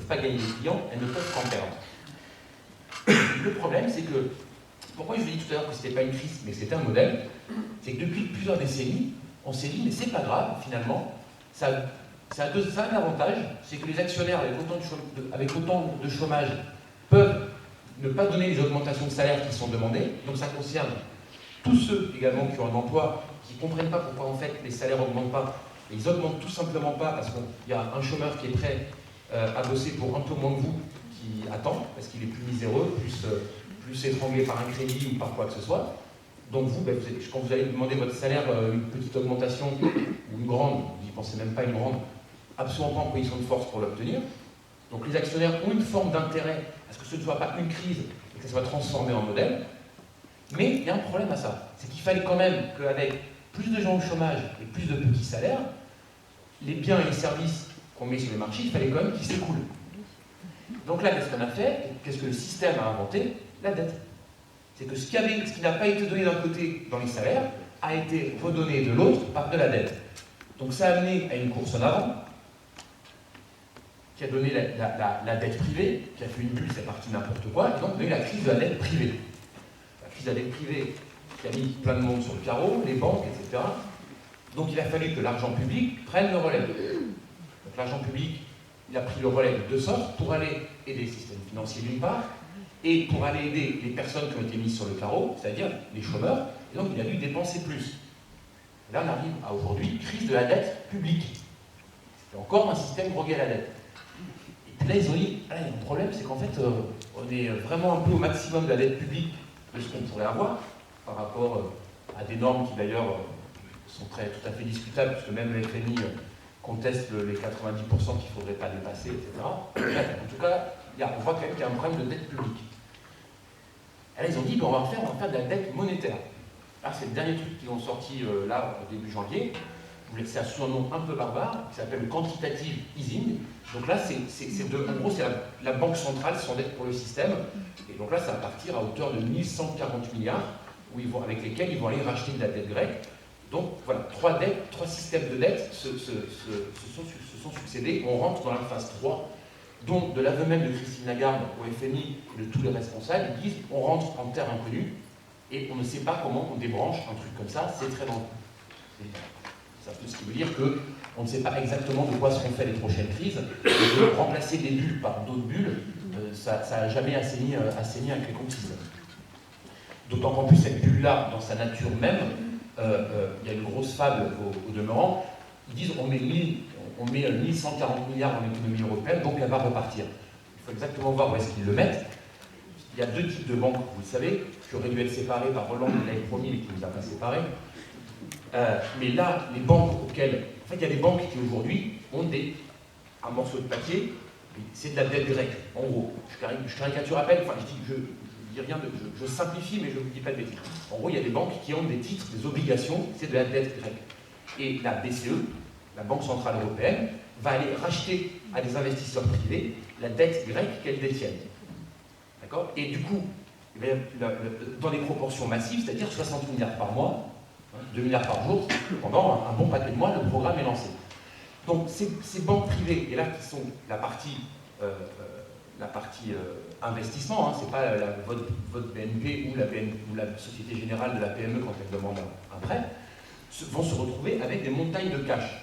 peuvent pas gagner des clients, elles ne peuvent qu'en perdre. Le problème, c'est que, pourquoi je vous ai dit tout à l'heure que ce n'était pas une crise, mais que c'était un modèle, c'est que depuis plusieurs décennies, on s'est dit, mais c'est pas grave, finalement, ça a un avantage, c'est que les actionnaires avec autant de chômage peuvent ne pas donner les augmentations de salaire qui sont demandées, donc ça concerne tous ceux également qui ont un emploi, qui ne comprennent pas pourquoi en fait les salaires n'augmentent pas, et ils n'augmentent tout simplement pas parce qu'il y a un chômeur qui est prêt à bosser pour un peu moins que vous, qui attend, parce qu'il est plus miséreux, plus étranglé par un crédit ou par quoi que ce soit. Donc vous, quand vous allez demander votre salaire, une petite augmentation ou une grande, vous n'y pensez même pas une grande, absolument pas en position de force pour l'obtenir. Donc les actionnaires ont une forme d'intérêt à ce que ce ne soit pas une crise et que ça soit transformé en modèle. Mais il y a un problème à ça, c'est qu'il fallait quand même qu'avec plus de gens au chômage et plus de petits salaires, les biens et les services qu'on met sur les marchés, il fallait quand même qu'ils s'écoulent. Donc là, qu'est-ce qu'on a fait? Qu'est-ce que le système a inventé? La dette. C'est que ce qui n'a pas été donné d'un côté dans les salaires a été redonné de l'autre par de la dette. Donc ça a amené à une course en avant qui a donné la dette privée, qui a fait une bulle, c'est parti n'importe quoi, et donc on a eu la crise de la dette privée. La crise de la dette privée qui a mis plein de monde sur le carreau, les banques, etc. Donc il a fallu que l'argent public prenne le relais. Donc l'argent public, il a pris le relais de deux sortes, pour aller aider le système financier d'une part, et pour aller aider les personnes qui ont été mises sur le carreau, c'est-à-dire les chômeurs, et donc il a dû dépenser plus. Là on arrive à aujourd'hui, crise de la dette publique. C'est encore un système drogué à la dette. Et là ils ont dit, ah, il y a un problème, c'est qu'en fait on est vraiment un peu au maximum de la dette publique de ce qu'on pourrait avoir, par rapport à des normes qui d'ailleurs sont tout à fait discutables, puisque même le FMI conteste les 90% qu'il ne faudrait pas dépasser, etc. En tout cas, on voit quand même qu'il y a un problème de dette publique. Et là, ils ont dit qu'on va faire de la dette monétaire. Là, c'est le dernier truc qu'ils ont sorti là, au début janvier. C'est un surnom un peu barbare, qui s'appelle le quantitative easing. Donc là, en gros, c'est la banque centrale s'endette pour le système. Et donc là, ça va partir à hauteur de 1140 milliards, avec lesquels ils vont aller racheter de la dette grecque. Donc voilà, trois systèmes de dette se sont succédés. On rentre dans la phase 3, dont de l'aveu même de Christine Lagarde au FMI et de tous les responsables, ils disent on rentre en terre inconnue et on ne sait pas comment on débranche un truc comme ça, c'est très dangereux. Ce qui veut dire qu'on ne sait pas exactement de quoi seront faites les prochaines crises, et de remplacer des bulles par d'autres bulles, ça n'a jamais assaini un quelconque système. D'autant qu'en plus, cette bulle-là, dans sa nature même, il y a une grosse fable au demeurant, ils disent on met 1140 milliards dans l'économie européenne, donc elle va repartir. Il faut exactement voir où est-ce qu'ils le mettent. Il y a deux types de banques, vous le savez, qui auraient dû être séparées par Hollande, qui l'avait promis, mais qui ne nous a pas séparés. Mais là, les banques auxquelles... En fait, il y a des banques qui aujourd'hui ont un morceau de papier, c'est de la dette grecque, en gros. Je caricature à peine, enfin je dis rien, je simplifie, mais je ne vous dis pas de bêtises. En gros, il y a des banques qui ont des titres, des obligations, c'est de la dette grecque. Et la BCE, la Banque Centrale Européenne, va aller racheter à des investisseurs privés la dette grecque qu'elle détiennent. D'accord? Et du coup, dans des proportions massives, c'est-à-dire 60 milliards par mois, 2 milliards par jour, pendant un bon paquet de mois, le programme est lancé. Donc ces banques privées, et là qui sont la partie investissement, hein, c'est pas votre BNP ou la Société Générale de la PME quand elle demande un prêt, vont se retrouver avec des montagnes de cash.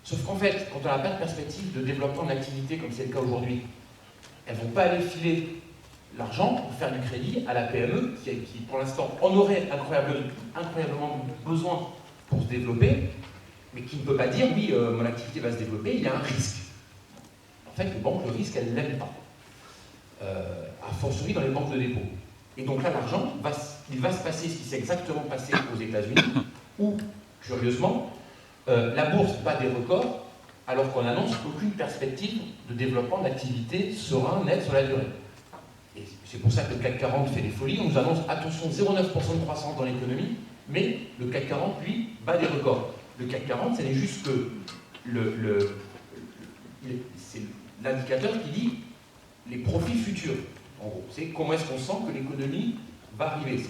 Sauf qu'en fait, quand on n'a pas de perspective de développement de l'activité comme c'est le cas aujourd'hui, elles ne vont pas aller filer l'argent pour faire du crédit à la PME qui pour l'instant en aurait incroyablement besoin pour se développer, mais qui ne peut pas dire oui, mon activité va se développer, il y a un risque. En fait, les banques, le risque, elles ne l'aiment pas. A fortiori dans les banques de dépôt. Et donc là, l'argent, il va se passer ce qui s'est exactement passé aux États-Unis, où, curieusement, la bourse bat des records, alors qu'on n'annonce aucune perspective de développement d'activité serein, net sur la durée. Et c'est pour ça que le CAC 40 fait des folies. On nous annonce, attention, 0,9% de croissance dans l'économie, mais le CAC 40, lui, bat des records. Le CAC 40, c'est juste que c'est l'indicateur qui dit les profits futurs. En gros, c'est comment est-ce qu'on sent que l'économie va arriver.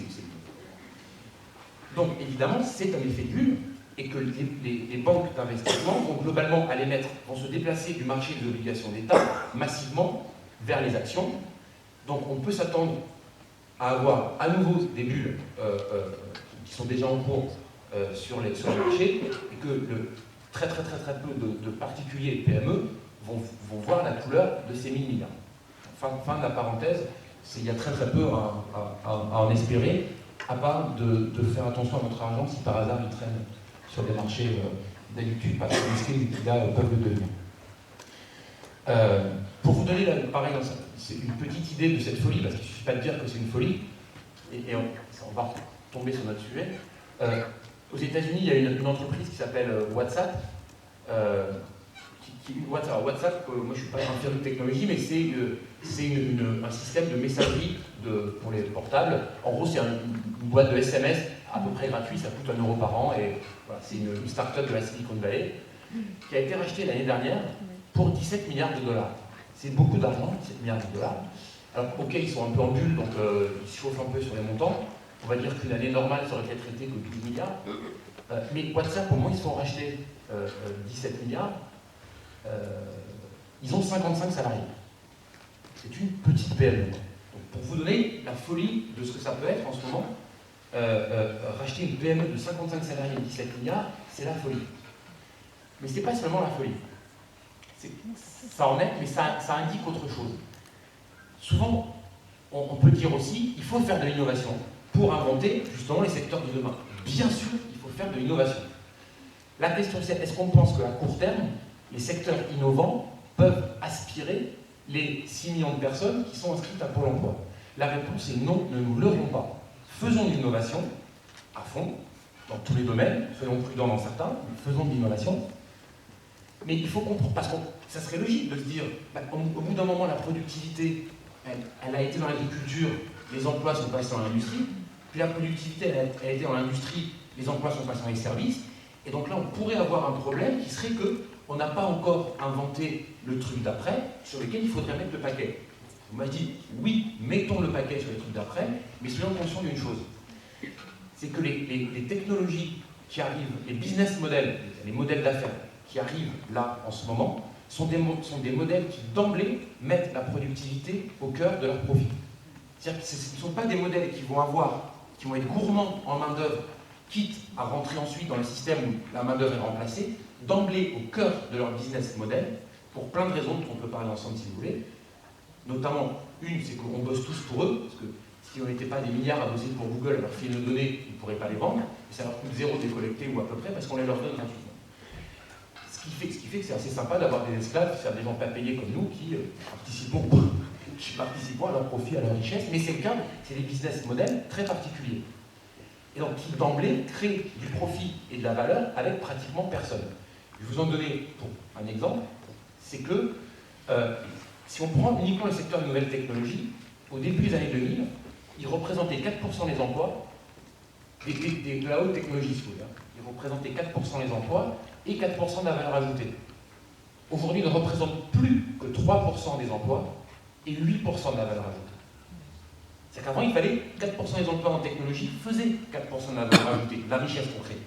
Donc, évidemment, c'est un effet de bulle. et que les banques d'investissement vont globalement vont se déplacer du marché des obligations d'État massivement vers les actions. Donc on peut s'attendre à avoir à nouveau des bulles qui sont déjà en cours sur les marchés, et que très peu de particuliers et PME vont voir la couleur de ces 1000 milliards. Fin de la parenthèse, il y a très peu à en espérer, à part de faire attention à votre argent si par hasard il traîne sur des marchés d'habitude pas très risqués qui là peuvent le devenir. Pour vous donner, pareil, c'est une petite idée de cette folie, parce qu'il ne suffit pas de dire que c'est une folie, et on va tomber sur notre sujet. Aux États-Unis, il y a une entreprise qui s'appelle WhatsApp. WhatsApp, moi je ne suis pas un firme de technologie, mais c'est un système de messagerie pour les portables. En gros, c'est une boîte de SMS à peu près gratuite, ça coûte 1 euro par an, et voilà, c'est une start-up de la Silicon Valley qui a été rachetée l'année dernière pour 17 milliards de dollars. C'est beaucoup d'argent, 17 milliards de dollars. Alors, ok, ils sont un peu en bulle, donc ils se chauffent un peu sur les montants. On va dire qu'une année normale, ça aurait été traité que 12 milliards. Mais WhatsApp, au moins, ils se font racheter 17 milliards. Ils ont 55 salariés. C'est une petite PME. Donc, pour vous donner la folie de ce que ça peut être en ce moment, racheter une PME de 55 salariés et 17 milliards, c'est la folie. Mais ce n'est pas seulement la folie. Ça en est, mais ça indique autre chose. Souvent, on peut dire aussi, il faut faire de l'innovation pour inventer justement les secteurs de demain. Bien sûr, il faut faire de l'innovation. La question c'est, est-ce qu'on pense qu'à court terme, les secteurs innovants peuvent aspirer les 6 millions de personnes qui sont inscrites à Pôle emploi? La réponse est non, ne nous leurrons pas. Faisons de l'innovation à fond, dans tous les domaines, soyons prudents dans certains, mais faisons de l'innovation. Mais il faut comprendre, parce que ça serait logique de se dire, au bout d'un moment, la productivité, elle a été dans l'agriculture, les emplois sont passés dans l'industrie, puis la productivité, elle a été dans l'industrie, les emplois sont passés dans les services, et donc là, on pourrait avoir un problème qui serait qu'on n'a pas encore inventé le truc d'après, sur lequel il faudrait mettre le paquet. On m'a dit, oui, mettons le paquet sur les trucs d'après, mais soyons conscients d'une chose, c'est que les technologies qui arrivent, les business models, les modèles d'affaires qui arrivent là, en ce moment, sont des modèles qui, d'emblée, mettent la productivité au cœur de leur profit. C'est-à-dire que ce ne sont pas des modèles qui vont être gourmands en main-d'œuvre, quitte à rentrer ensuite dans le système où la main-d'œuvre est remplacée, d'emblée au cœur de leur business model, pour plein de raisons dont on peut parler ensemble si vous voulez. Notamment, une, c'est qu'on bosse tous pour eux, parce que si on n'était pas des milliards à bosser pour Google, leur filer nos données, ils ne pourraient pas les vendre, et ça leur coûte zéro de les collecter, ou à peu près, parce qu'on les leur donne gratuitement. Ce qui fait que c'est assez sympa d'avoir des esclaves, c'est-à-dire des gens pas payés comme nous, qui participent à leur profit, à leur richesse, mais c'est le cas, c'est des business models très particuliers. Et donc qui d'emblée créent du profit et de la valeur avec pratiquement personne. Je vais vous en donner pour un exemple, c'est que si on prend uniquement le secteur des nouvelles technologies, au début des années 2000, il représentait 4% des emplois, de la haute technologie, si vous voulez. Il représentait 4% des emplois et 4% de la valeur ajoutée. Aujourd'hui, il ne représente plus que 3% des emplois et 8% de la valeur ajoutée. C'est qu'avant, il fallait 4% des emplois en technologie faisaient 4% de la valeur ajoutée, de la richesse qu'on crée.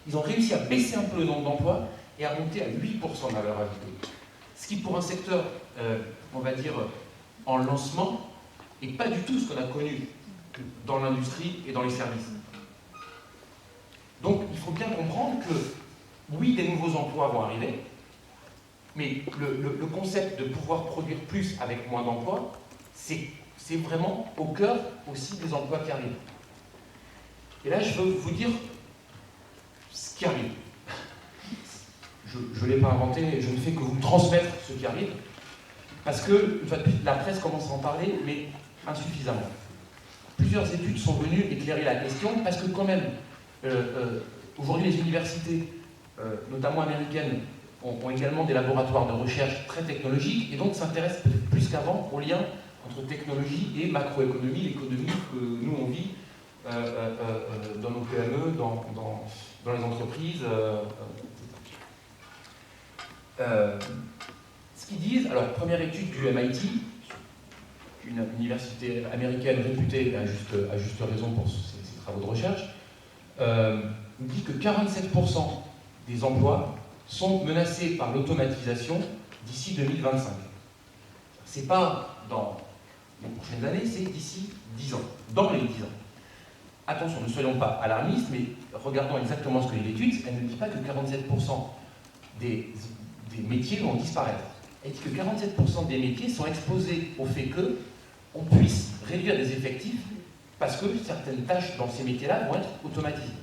Ils ont réussi à baisser un peu le nombre d'emplois et à monter à 8% de la valeur ajoutée. Ce qui, pour un secteur, on va dire, en lancement, n'est pas du tout ce qu'on a connu dans l'industrie et dans les services. Donc, il faut bien comprendre que, oui, des nouveaux emplois vont arriver, mais le concept de pouvoir produire plus avec moins d'emplois, c'est vraiment au cœur aussi des emplois qui arrivent. Et là, je veux vous dire ce qui arrive. Je ne l'ai pas inventé, je ne fais que vous transmettre ce qui arrive, parce que, une fois de plus, la presse commence à en parler, mais insuffisamment. Plusieurs études sont venues éclairer la question, parce que quand même, aujourd'hui, les universités, notamment américaines, ont également des laboratoires de recherche très technologiques, et donc s'intéressent peut-être plus qu'avant aux liens entre technologie et macroéconomie, l'économie que nous on vit dans nos PME, dans les entreprises. Ce qu'ils disent, alors première étude du MIT, une université américaine réputée à juste raison pour ses travaux de recherche, dit que 47% des emplois sont menacés par l'automatisation d'ici 2025. Ce n'est pas dans les prochaines années, c'est d'ici 10 ans, dans les 10 ans. Attention, ne soyons pas alarmistes, mais regardons exactement ce que dit l'étude. Elle ne dit pas que 47% des métiers vont disparaître. Elle dit que 47% des métiers sont exposés au fait qu'on puisse réduire les effectifs parce que certaines tâches dans ces métiers-là vont être automatisées.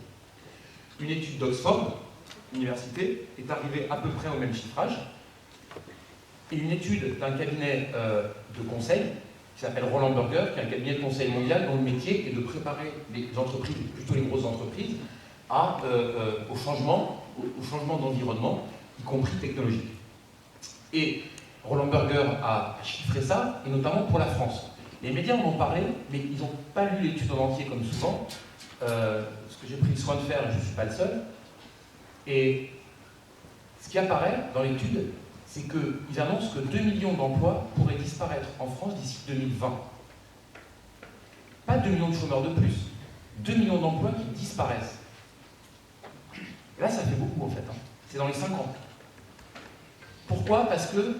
Une étude d'Oxford, université, est arrivée à peu près au même chiffrage. Et une étude d'un cabinet de conseil, qui s'appelle Roland Berger, qui est un cabinet de conseil mondial dont le métier est de préparer les entreprises, plutôt les grosses entreprises, au changement d'environnement, y compris technologique. Et Roland Berger a chiffré ça, et notamment pour la France. Les médias en ont parlé, mais ils n'ont pas lu l'étude en entier comme souvent. Ce que j'ai pris le soin de faire, je ne suis pas le seul. Et ce qui apparaît dans l'étude, c'est qu'ils annoncent que 2 millions d'emplois pourraient disparaître en France d'ici 2020. Pas 2 millions de chômeurs de plus, 2 millions d'emplois qui disparaissent. Et là, ça fait beaucoup en fait. C'est dans les 5 ans. Pourquoi? Parce que,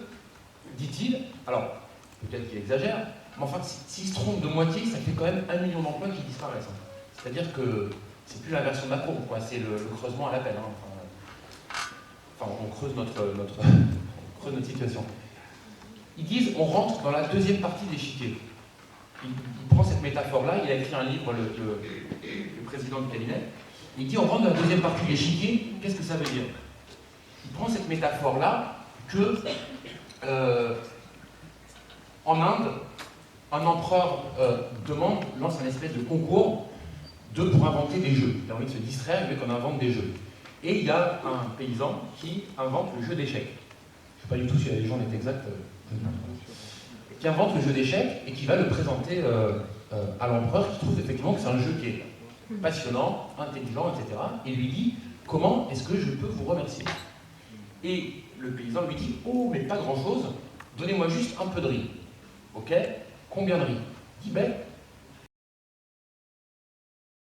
dit-il, alors peut-être qu'il exagère, mais enfin, s'il se trompe de moitié, ça fait quand même 1 million d'emplois qui disparaissent. C'est-à-dire que c'est plus l'inversion de la courbe, quoi. C'est le creusement à l'appel. Enfin, on creuse notre situation. Ils disent on rentre dans la deuxième partie de l'échiquier. Il prend cette métaphore-là, il a écrit un livre, le président du cabinet. Il dit on rentre dans la deuxième partie de l'échiquier, qu'est-ce que ça veut dire? Il prend cette métaphore-là que en Inde, un empereur lance un espèce de concours pour inventer des jeux. Il a envie de se distraire, il veut qu'on invente des jeux. Et il y a un paysan qui invente le jeu d'échecs. Je ne sais pas du tout si la légende est exacte. Qui invente le jeu d'échecs et qui va le présenter à l'empereur, qui trouve effectivement que c'est un jeu qui est passionnant, intelligent, etc. Et lui dit « Comment est-ce que je peux vous remercier ?» Et le paysan lui dit « Oh, mais pas grand-chose, donnez-moi juste un peu de riz. » Ok? Combien de riz? Il dit « Ben,